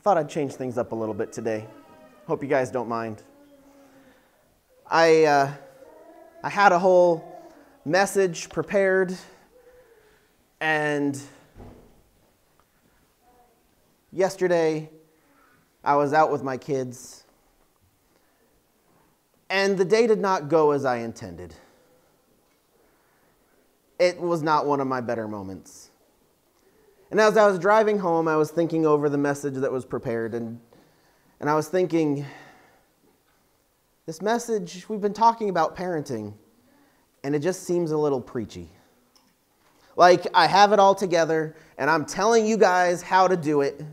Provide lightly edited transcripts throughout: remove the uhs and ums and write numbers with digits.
I thought I'd change things up a little bit today. Hope you guys don't mind. I had a whole message prepared, and yesterday I was out with my kids, and the day did not go as I intended. It was not one of my better moments. And as I was driving home, I was thinking over the message that was prepared, and I was thinking, this message, we've been talking about parenting, and it just seems a little preachy. Like I have it all together, and I'm telling you guys how to do it,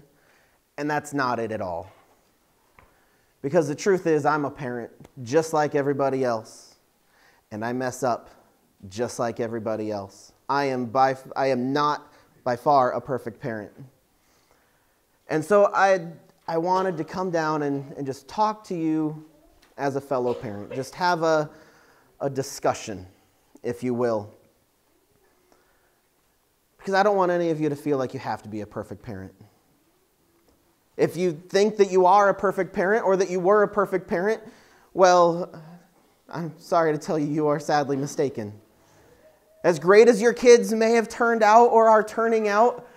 and that's not it at all. Because the truth is, I'm a parent just like everybody else, and I mess up just like everybody else. I am not by far a perfect parent. And so I wanted to come down and just talk to you as a fellow parent. Just have a discussion, if you will. Because I don't want any of you to feel like you have to be a perfect parent. If you think that you are a perfect parent or that you were a perfect parent, well, I'm sorry to tell you, you are sadly mistaken. As great as your kids may have turned out or are turning out,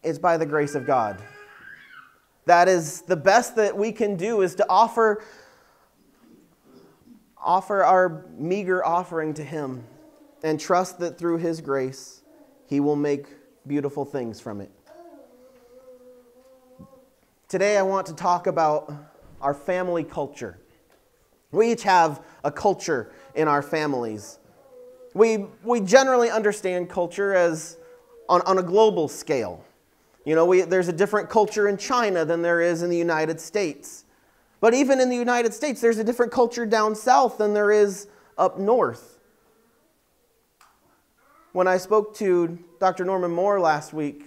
it's by the grace of God. That is the best that we can do, is to offer our meager offering to Him and trust that through His grace, He will make beautiful things from it. Today I want to talk about our family culture. We each have a culture in our families. We generally understand culture as on a global scale. You know, there's a different culture in China than there is in the United States. But even in the United States, there's a different culture down south than there is up north. When I spoke to Dr. Norman Moore last week,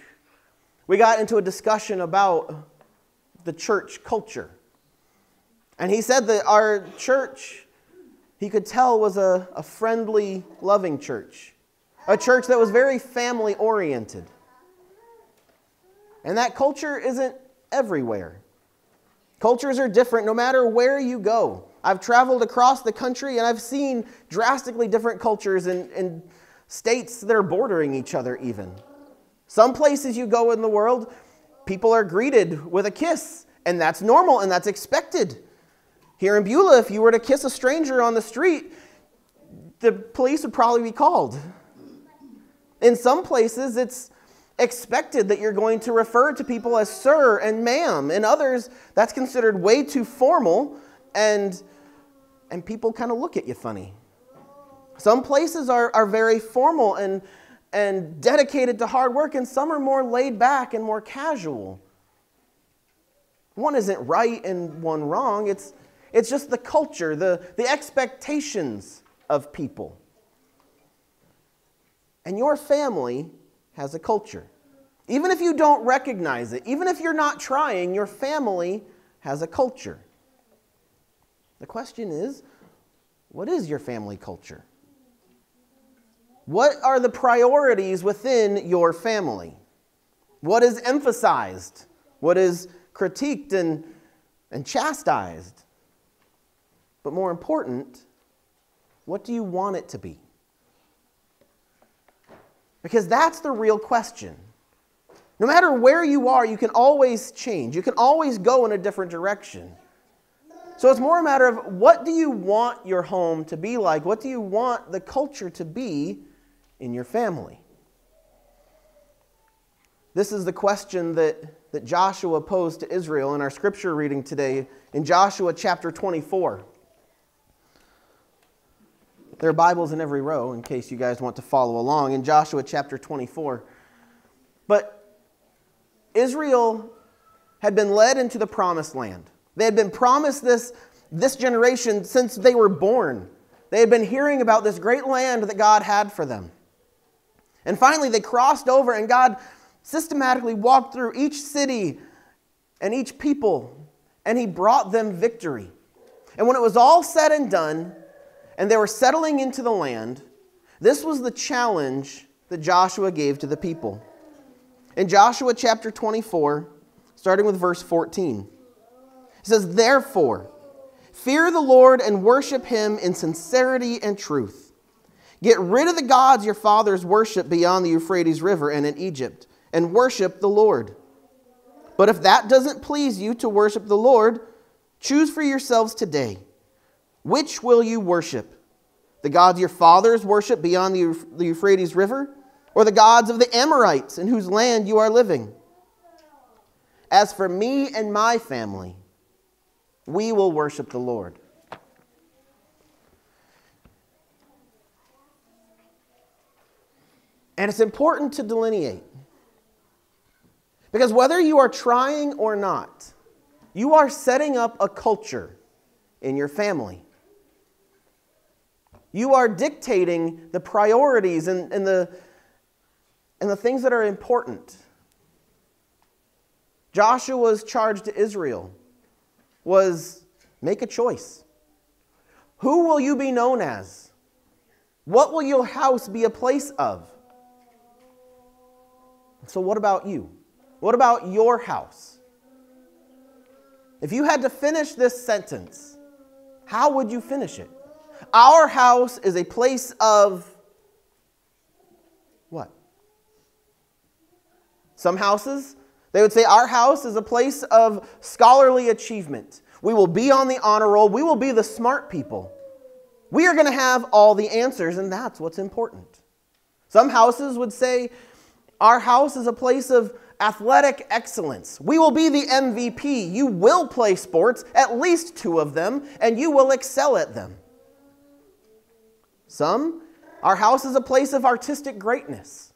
we got into a discussion about the church culture. And he said that our church, he could tell, was a friendly, loving church. A church that was very family-oriented. And that culture isn't everywhere. Cultures are different no matter where you go. I've traveled across the country and I've seen drastically different cultures in states that are bordering each other even. Some places you go in the world, people are greeted with a kiss, and that's normal and that's expected. Here in Beulah, if you were to kiss a stranger on the street, the police would probably be called. In some places, it's expected that you're going to refer to people as sir and ma'am. In others, that's considered way too formal, and people kind of look at you funny. Some places are very formal and dedicated to hard work, and some are more laid back and more casual. One isn't right and one wrong. It's just the culture, the expectations of people. And your family has a culture. Even if you don't recognize it, even if you're not trying, your family has a culture. The question is, what is your family culture? What are the priorities within your family? What is emphasized? What is critiqued and chastised? But more important, what do you want it to be? Because that's the real question. No matter where you are, you can always change. You can always go in a different direction. So it's more a matter of, what do you want your home to be like? What do you want the culture to be in your family? This is the question that Joshua posed to Israel in our scripture reading today in Joshua chapter 24. There are Bibles in every row in case you guys want to follow along in Joshua chapter 24. But Israel had been led into the promised land. They had been promised this generation since they were born. They had been hearing about this great land that God had for them. And finally they crossed over, and God systematically walked through each city and each people, and He brought them victory. And when it was all said and done, and they were settling into the land, this was the challenge that Joshua gave to the people. In Joshua chapter 24, starting with verse 14. It says, "Therefore, fear the Lord and worship him in sincerity and truth. Get rid of the gods your fathers worshiped beyond the Euphrates River and in Egypt, and worship the Lord. But if that doesn't please you to worship the Lord, choose for yourselves today, which will you worship? The gods your fathers worshiped beyond the Euphrates River, or the gods of the Amorites in whose land you are living? As for me and my family, we will worship the Lord." And it's important to delineate. Because whether you are trying or not, you are setting up a culture in your family. You are dictating the priorities and the things that are important. Joshua's charge to Israel was make a choice. Who will you be known as? What will your house be a place of? So what about you? What about your house? If you had to finish this sentence, how would you finish it? Our house is a place of what? Some houses, they would say our house is a place of scholarly achievement. We will be on the honor roll. We will be the smart people. We are going to have all the answers, and that's what's important. Some houses would say our house is a place of athletic excellence. We will be the MVP. You will play sports, at least 2 of them, and you will excel at them. Some, our house is a place of artistic greatness.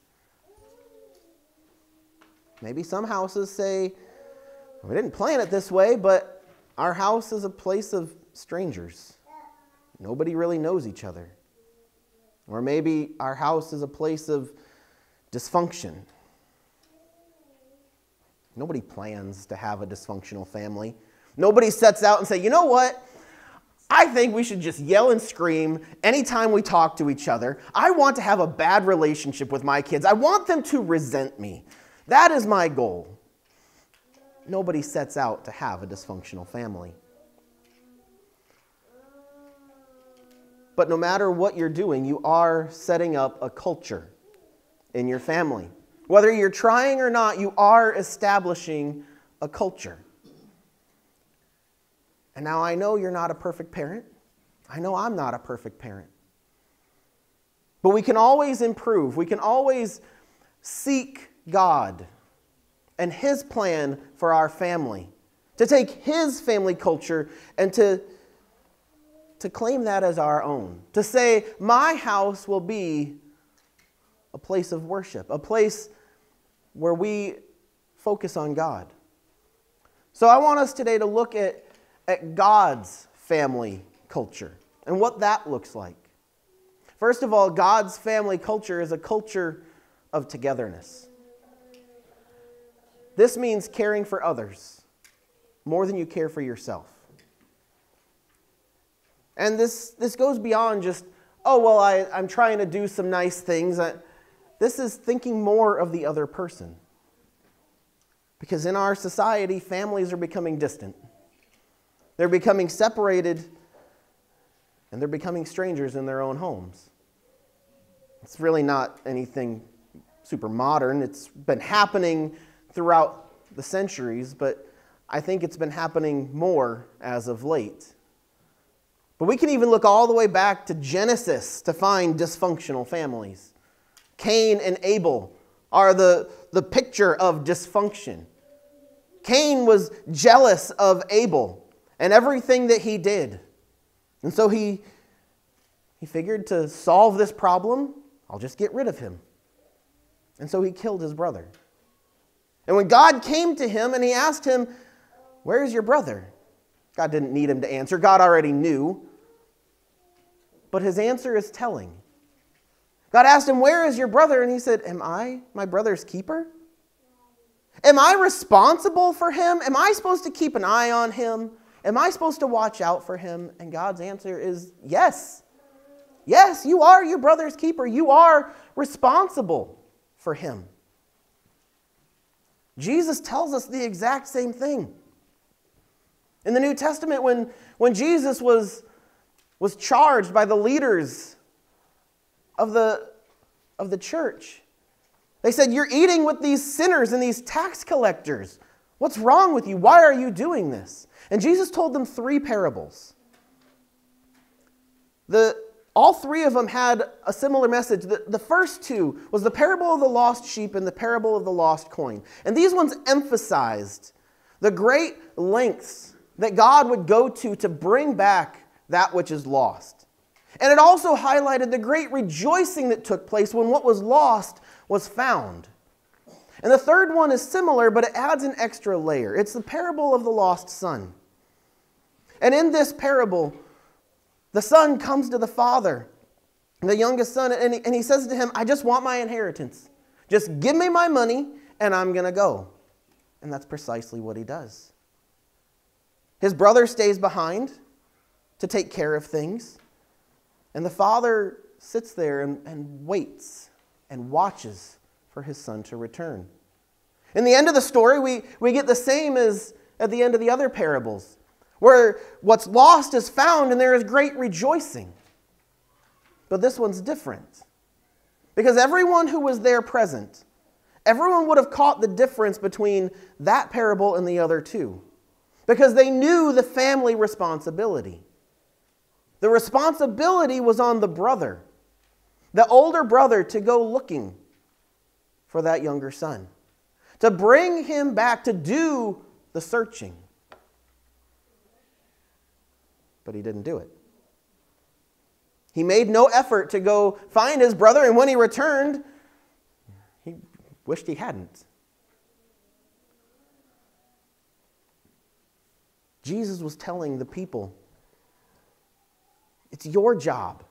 Maybe some houses say, we didn't plan it this way, but our house is a place of strangers. Nobody really knows each other. Or maybe our house is a place of dysfunction. Nobody plans to have a dysfunctional family. Nobody sets out and say, you know what? I think we should just yell and scream anytime we talk to each other. I want to have a bad relationship with my kids. I want them to resent me. That is my goal. Nobody sets out to have a dysfunctional family. But no matter what you're doing, you are setting up a culture in your family. Whether you're trying or not, you are establishing a culture. And now I know you're not a perfect parent. I know I'm not a perfect parent. But we can always improve. We can always seek God and His plan for our family. To take His family culture and to claim that as our own. To say, my house will be a place of worship, a place where we focus on God. So I want us today to look at God's family culture and what that looks like. First of all, God's family culture is a culture of togetherness. This means caring for others more than you care for yourself. And this goes beyond just, oh, well, I'm trying to do some nice things. This is thinking more of the other person. Because in our society, families are becoming distant. They're becoming separated, and they're becoming strangers in their own homes. It's really not anything super modern. It's been happening throughout the centuries, but I think it's been happening more as of late. But we can even look all the way back to Genesis to find dysfunctional families. Cain and Abel are the picture of dysfunction. Cain was jealous of Abel and everything that he did. And so he figured to solve this problem, I'll just get rid of him. And so he killed his brother. And when God came to him and he asked him, where's your brother? God didn't need him to answer. God already knew. But his answer is telling. God asked him, where is your brother? And he said, am I my brother's keeper? Am I responsible for him? Am I supposed to keep an eye on him? Am I supposed to watch out for him? And God's answer is yes. Yes, you are your brother's keeper. You are responsible for him. Jesus tells us the exact same thing. In the New Testament, when Jesus was charged by the leaders of the church, they said, "You're eating with these sinners and these tax collectors. What's wrong with you? Why are you doing this?" And Jesus told them 3 parables. All 3 of them had a similar message. The first 2 was the parable of the lost sheep and the parable of the lost coin. And these ones emphasized the great lengths that God would go to bring back that which is lost. And it also highlighted the great rejoicing that took place when what was lost was found. And the third one is similar, but it adds an extra layer. It's the parable of the lost son. And in this parable, the son comes to the father, the youngest son, and he says to him, "I just want my inheritance. Just give me my money and I'm going to go." And that's precisely what he does. His brother stays behind to take care of things. And the father sits there and waits and watches for his son to return. In the end of the story, we get the same as at the end of the other parables, where what's lost is found and there is great rejoicing. But this one's different. Because everyone who was there present, everyone would have caught the difference between that parable and the other 2. Because they knew the family responsibility. The responsibility was on the brother, the older brother, to go looking for that younger son, to bring him back, to do the searching. But he didn't do it. He made no effort to go find his brother, and when he returned, he wished he hadn't. Jesus was telling the people, it's your job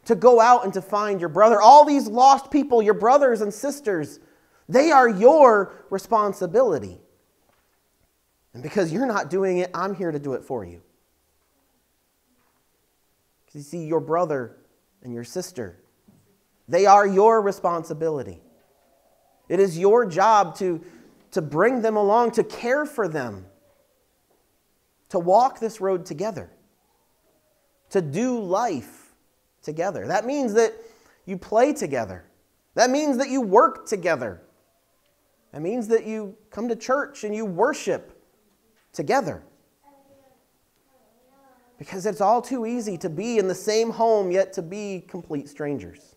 to go out and to find your brother. All these lost people, your brothers and sisters, they are your responsibility. And because you're not doing it, I'm here to do it for you. Because you see, your brother and your sister, they are your responsibility. It is your job to bring them along, to care for them, to walk this road together, to do life together. That means that you play together. That means that you work together. That means that you come to church and you worship together. Because it's all too easy to be in the same home yet to be complete strangers.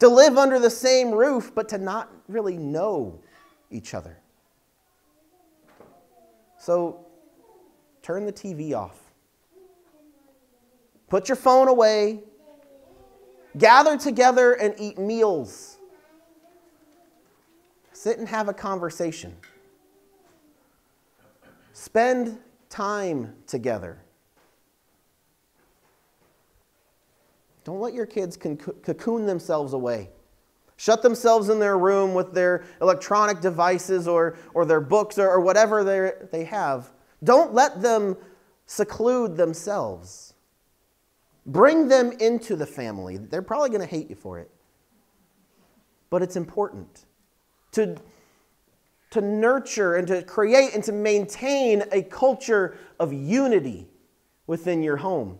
To live under the same roof but to not really know each other. So turn the TV off. Put your phone away. Gather together and eat meals. Sit and have a conversation. Spend time together. Don't let your kids cocoon themselves away. Shut themselves in their room with their electronic devices or their books or whatever they have. Don't let them seclude themselves. Bring them into the family. They're probably going to hate you for it. But it's important to nurture and to create and to maintain a culture of unity within your home.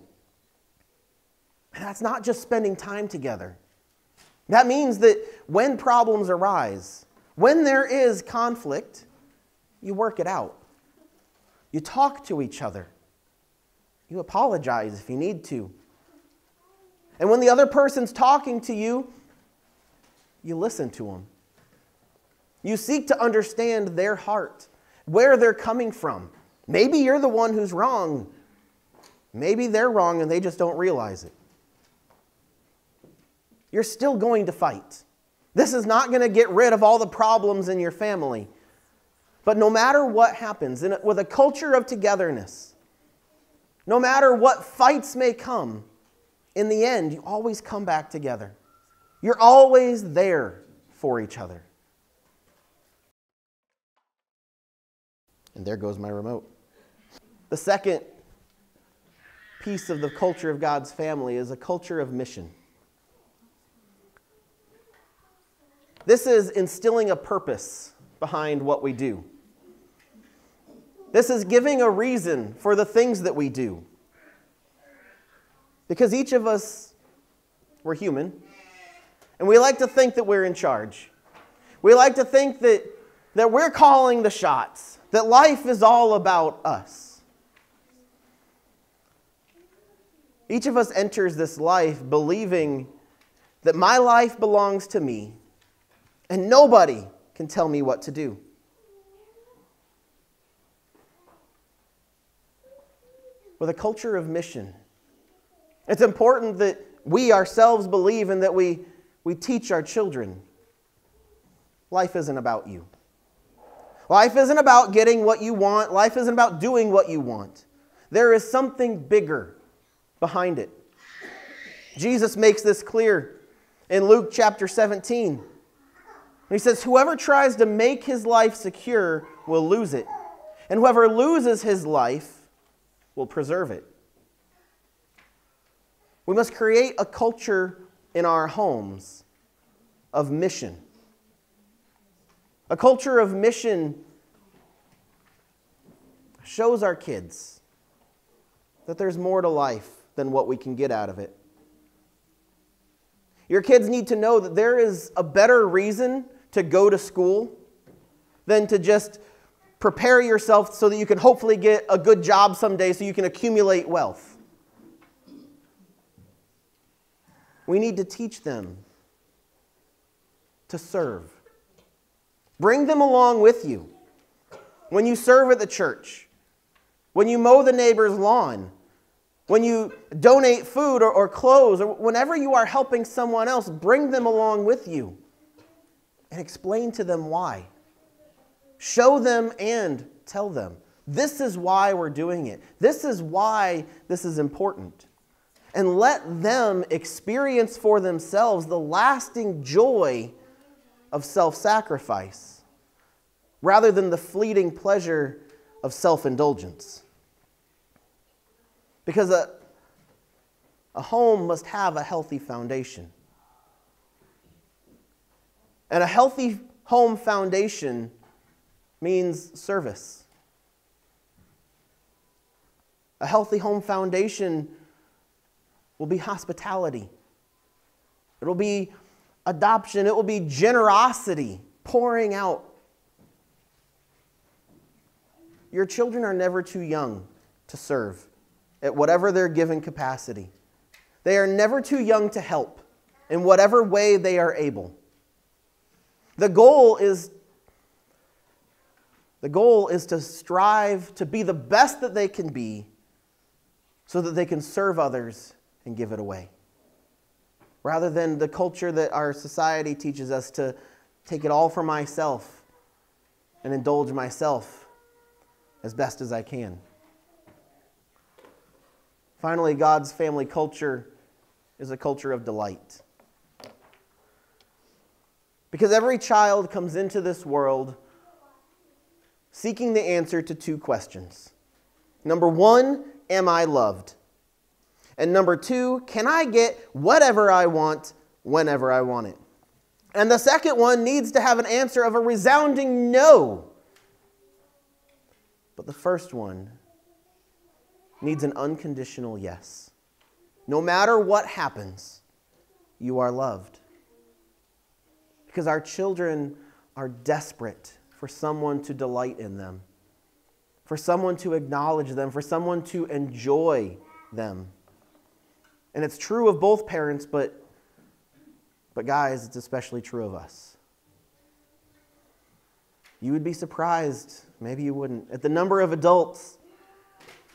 And that's not just spending time together. That means that when problems arise, when there is conflict, you work it out. You talk to each other. You apologize if you need to. And when the other person's talking to you, you listen to them. You seek to understand their heart, where they're coming from. Maybe you're the one who's wrong. Maybe they're wrong and they just don't realize it. You're still going to fight. This is not going to get rid of all the problems in your family. But no matter what happens, with a culture of togetherness, no matter what fights may come, in the end, you always come back together. You're always there for each other. And there goes my remote. The second piece of the culture of God's family is a culture of mission. This is instilling a purpose behind what we do. This is giving a reason for the things that we do. Because each of us, we're human, and we like to think that we're in charge. We like to think that we're calling the shots, that life is all about us. Each of us enters this life believing that my life belongs to me, and nobody can tell me what to do. With a culture of mission, it's important that we ourselves believe and that we teach our children. Life isn't about you. Life isn't about getting what you want. Life isn't about doing what you want. There is something bigger behind it. Jesus makes this clear in Luke chapter 17. He says, "Whoever tries to make his life secure will lose it, and whoever loses his life will preserve it." We must create a culture in our homes of mission. A culture of mission shows our kids that there's more to life than what we can get out of it. Your kids need to know that there is a better reason to go to school than to just prepare yourself so that you can hopefully get a good job someday so you can accumulate wealth. We need to teach them to serve. Bring them along with you. When you serve at the church, when you mow the neighbor's lawn, when you donate food or clothes, or whenever you are helping someone else, bring them along with you and explain to them why. Show them and tell them, this is why we're doing it. This is why this is important. And let them experience for themselves the lasting joy of self-sacrifice rather than the fleeting pleasure of self-indulgence. Because a home must have a healthy foundation. And a healthy home foundation means service. A healthy home foundation will be hospitality. It will be adoption. It will be generosity pouring out. Your children are never too young to serve at whatever their given capacity. They are never too young to help in whatever way they are able. The goal is to strive to be the best that they can be so that they can serve others and give it away. Rather than the culture that our society teaches us to take it all for myself and indulge myself as best as I can. Finally, God's family culture is a culture of delight. Because every child comes into this world seeking the answer to two questions. Number one, am I loved? And number two, can I get whatever I want whenever I want it? And the second one needs to have an answer of a resounding no. But the first one needs an unconditional yes. No matter what happens, you are loved. Because our children are desperate for someone to delight in them, for someone to acknowledge them, for someone to enjoy them. And it's true of both parents, but guys, it's especially true of us. You would be surprised, maybe you wouldn't, at the number of adults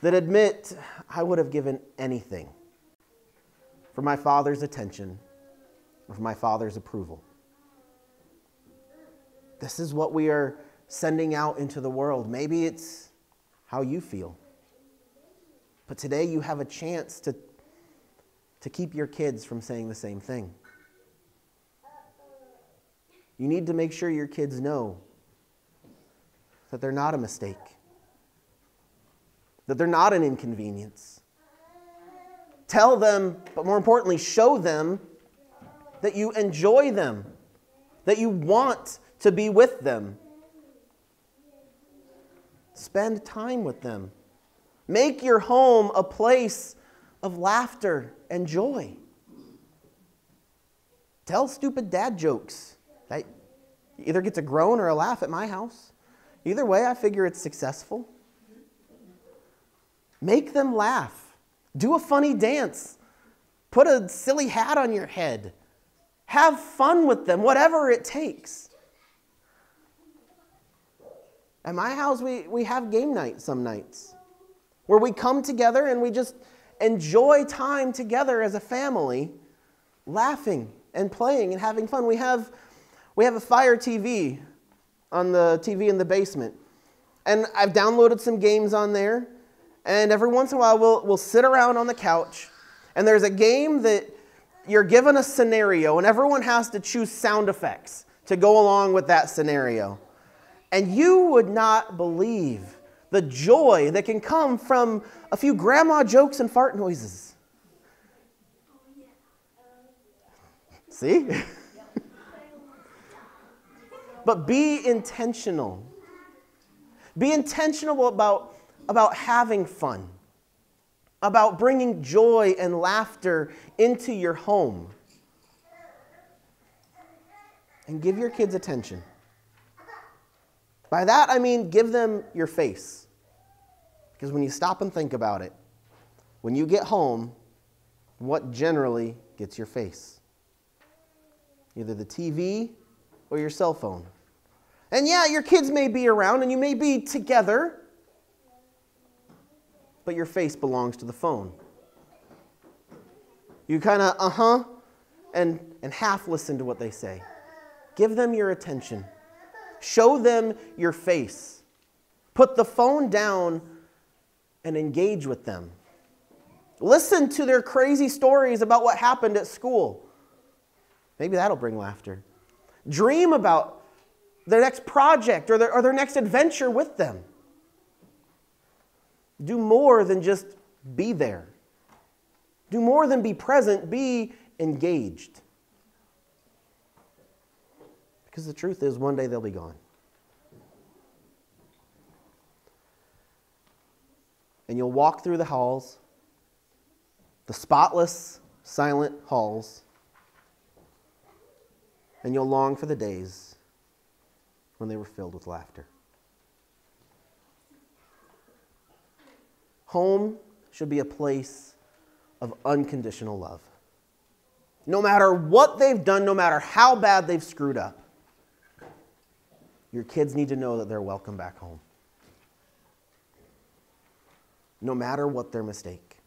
that admit, I would have given anything for my father's attention or for my father's approval. This is what we are sending out into the world. Maybe it's how you feel. But today you have a chance to keep your kids from saying the same thing. You need to make sure your kids know that they're not a mistake, that they're not an inconvenience. Tell them, but more importantly, show them that you enjoy them, that you want to be with them, Spend time with them. Make your home a place of laughter and joy. Tell stupid dad jokes. That either gets a groan or a laugh at my house. Either way, I figure it's successful. Make them laugh. Do a funny dance. Put a silly hat on your head. Have fun with them, whatever it takes. At my house, we have game night some nights where we come together and we just enjoy time together as a family, laughing and playing and having fun. We have a Fire TV on the TV in the basement. And I've downloaded some games on there. And every once in a while, we'll sit around on the couch. And there's a game that you're given a scenario, and everyone has to choose sound effects to go along with that scenario. And you would not believe the joy that can come from a few grandma jokes and fart noises. See? But be intentional. Be intentional about having fun, about bringing joy and laughter into your home. And give your kids attention. By that, I mean give them your face. Because when you stop and think about it, when you get home, what generally gets your face? Either the TV or your cell phone. And yeah, your kids may be around and you may be together, but your face belongs to the phone. You kind of and half listen to what they say. Give them your attention. Show them your face. Put the phone down and engage with them. Listen to their crazy stories about what happened at school. Maybe that'll bring laughter. Dream about their next project or their next adventure with them. Do more than just be there. Do more than be present. Be engaged. Because the truth is, one day they'll be gone. And you'll walk through the halls, the spotless, silent halls, and you'll long for the days when they were filled with laughter. Home should be a place of unconditional love. No matter what they've done, no matter how bad they've screwed up, your kids need to know that they're welcome back home. No matter what their mistake.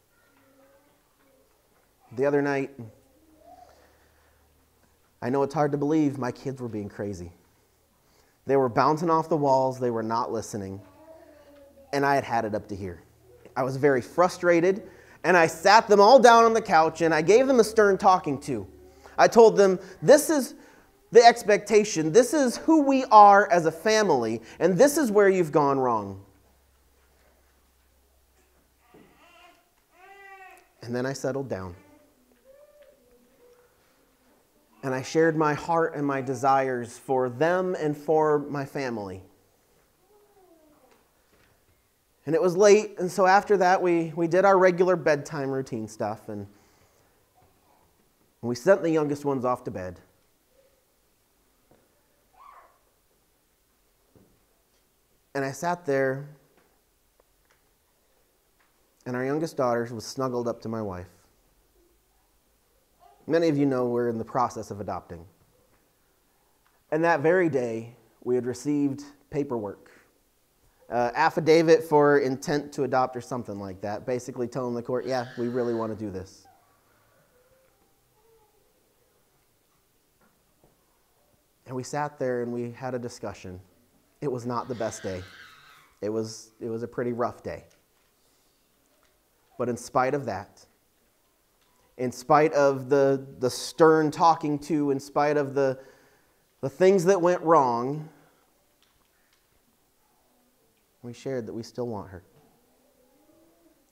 The other night, I know it's hard to believe, my kids were being crazy. They were bouncing off the walls, they were not listening, and I had it up to here. I was very frustrated, and I sat them all down on the couch, and I gave them a stern talking to. I told them, this is the expectation. This is who we are as a family, and this is where you've gone wrong. And then I settled down. And I shared my heart and my desires for them and for my family. And it was late, and so after that, we did our regular bedtime routine stuff, and we sent the youngest ones off to bed. And I sat there, and our youngest daughter was snuggled up to my wife. Many of you know we're in the process of adopting. And that very day, we had received paperwork, affidavit for intent to adopt or something like that, basically telling the court, yeah, we really want to do this. And we sat there and we had a discussion. It was not the best day. It was a pretty rough day. But in spite of that, in spite of the stern talking to, in spite of the things that went wrong, we shared that we still want her,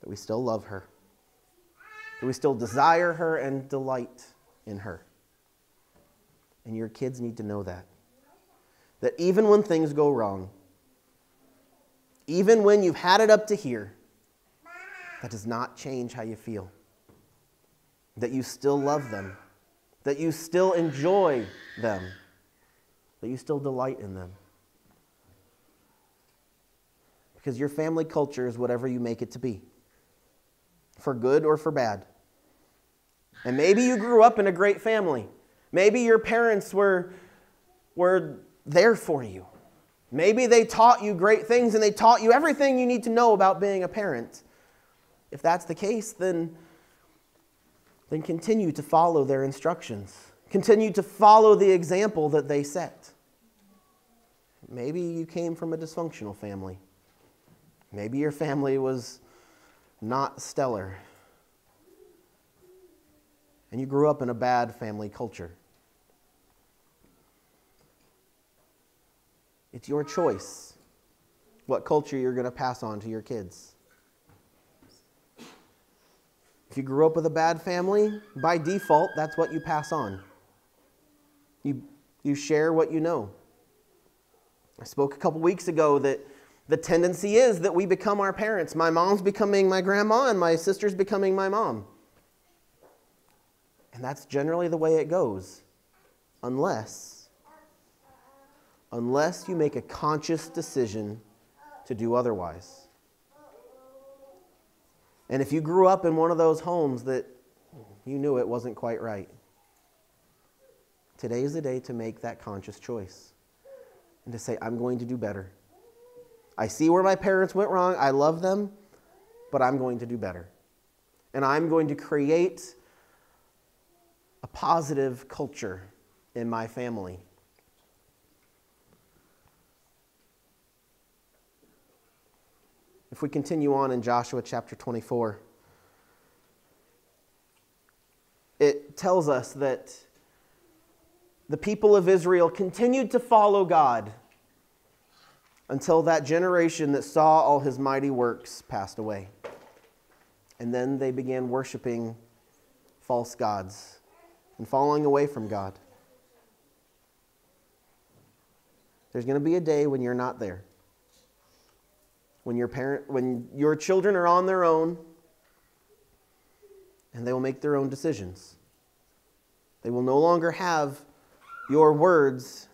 that we still love her, that we still desire her and delight in her. And your kids need to know that. That even when things go wrong, even when you've had it up to here, that does not change how you feel. That you still love them. That you still enjoy them. That you still delight in them. Because your family culture is whatever you make it to be. For good or for bad. And maybe you grew up in a great family. Maybe your parents were there for you. Maybe they taught you great things and they taught you everything you need to know about being a parent. If that's the case, then continue to follow their instructions. Continue to follow the example that they set. Maybe you came from a dysfunctional family. Maybe your family was not stellar. And you grew up in a bad family culture. It's your choice what culture you're going to pass on to your kids. If you grew up with a bad family, by default, that's what you pass on. You share what you know. I spoke a couple weeks ago that the tendency is that we become our parents. My mom's becoming my grandma and my sister's becoming my mom. And that's generally the way it goes. Unless you make a conscious decision to do otherwise. And if you grew up in one of those homes that you knew it wasn't quite right, today is the day to make that conscious choice. And to say, I'm going to do better. I see where my parents went wrong. I love them, but I'm going to do better. And I'm going to create a positive culture in my family. If we continue on in Joshua chapter 24, it tells us that the people of Israel continued to follow God until that generation that saw all his mighty works passed away. And then they began worshiping false gods and falling away from God. There's going to be a day when you're not there. When your children are on their own and they will make their own decisions. They will no longer have your words,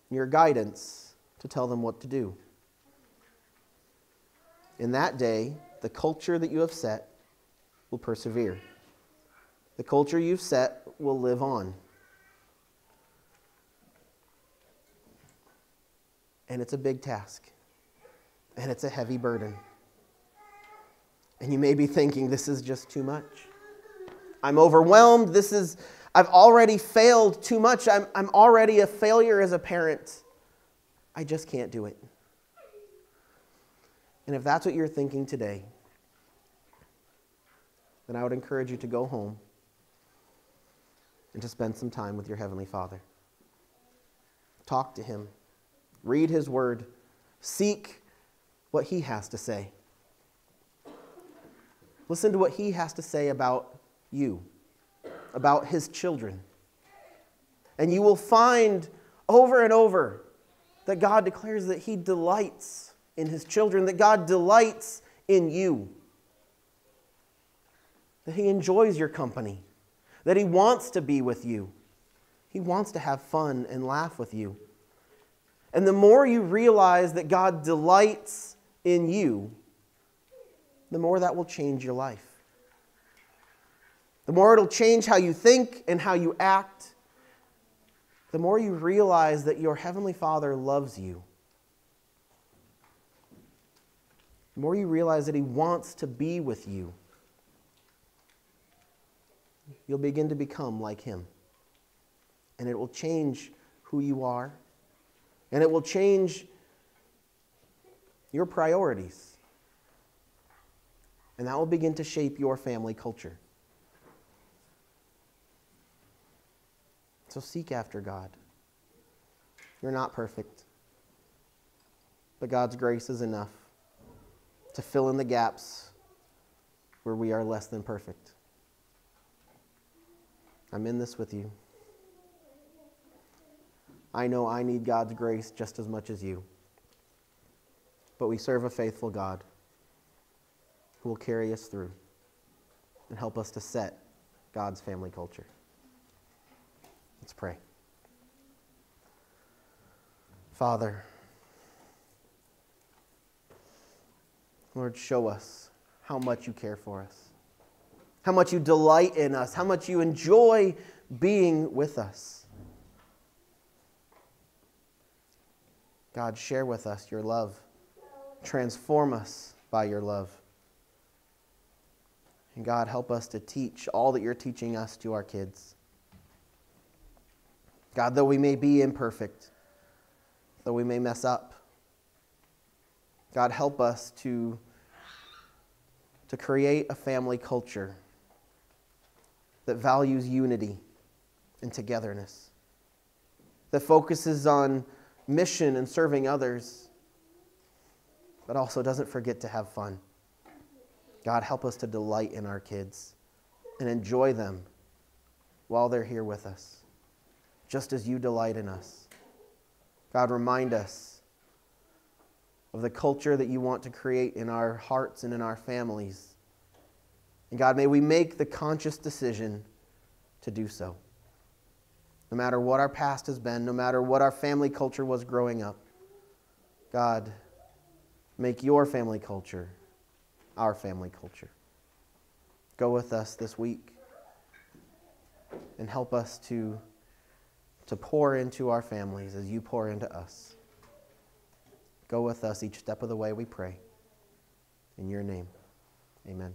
your guidance to tell them what to do. In that day, the culture that you have set will persevere. The culture you've set will live on. And it's a big task. And it's a heavy burden. And you may be thinking, this is just too much. I'm overwhelmed. I've already failed too much. I'm already a failure as a parent. I just can't do it. And if that's what you're thinking today, then I would encourage you to go home and to spend some time with your Heavenly Father. Talk to Him. Read His Word. Seek what He has to say. Listen to what He has to say about you, about His children. And you will find over and over that God declares that He delights in His children, that God delights in you, that He enjoys your company, that He wants to be with you. He wants to have fun and laugh with you. And the more you realize that God delights in you, the more that will change your life. The more it'll change how you think and how you act. The more you realize that your Heavenly Father loves you. The more you realize that He wants to be with you. You'll begin to become like Him. And it will change who you are. And it will change your priorities. And that will begin to shape your family culture. So seek after God. You're not perfect. But God's grace is enough to fill in the gaps where we are less than perfect. I'm in this with you. I know I need God's grace just as much as you. but we serve a faithful God who will carry us through and help us to set God's family culture. Let's pray. Father, Lord, show us how much you care for us, how much you delight in us, how much you enjoy being with us. God, share with us your love. Transform us by your love. And God, help us to teach all that you're teaching us to our kids. God, though we may be imperfect, though we may mess up, God, help us to create a family culture that values unity and togetherness, that focuses on mission and serving others, but also doesn't forget to have fun. God, help us to delight in our kids and enjoy them while they're here with us, just as you delight in us. God, remind us of the culture that you want to create in our hearts and in our families. And God, may we make the conscious decision to do so. No matter what our past has been, no matter what our family culture was growing up, God, make your family culture our family culture. Go with us this week and help us to pour into our families as you pour into us. Go with us each step of the way, we pray. In your name, amen.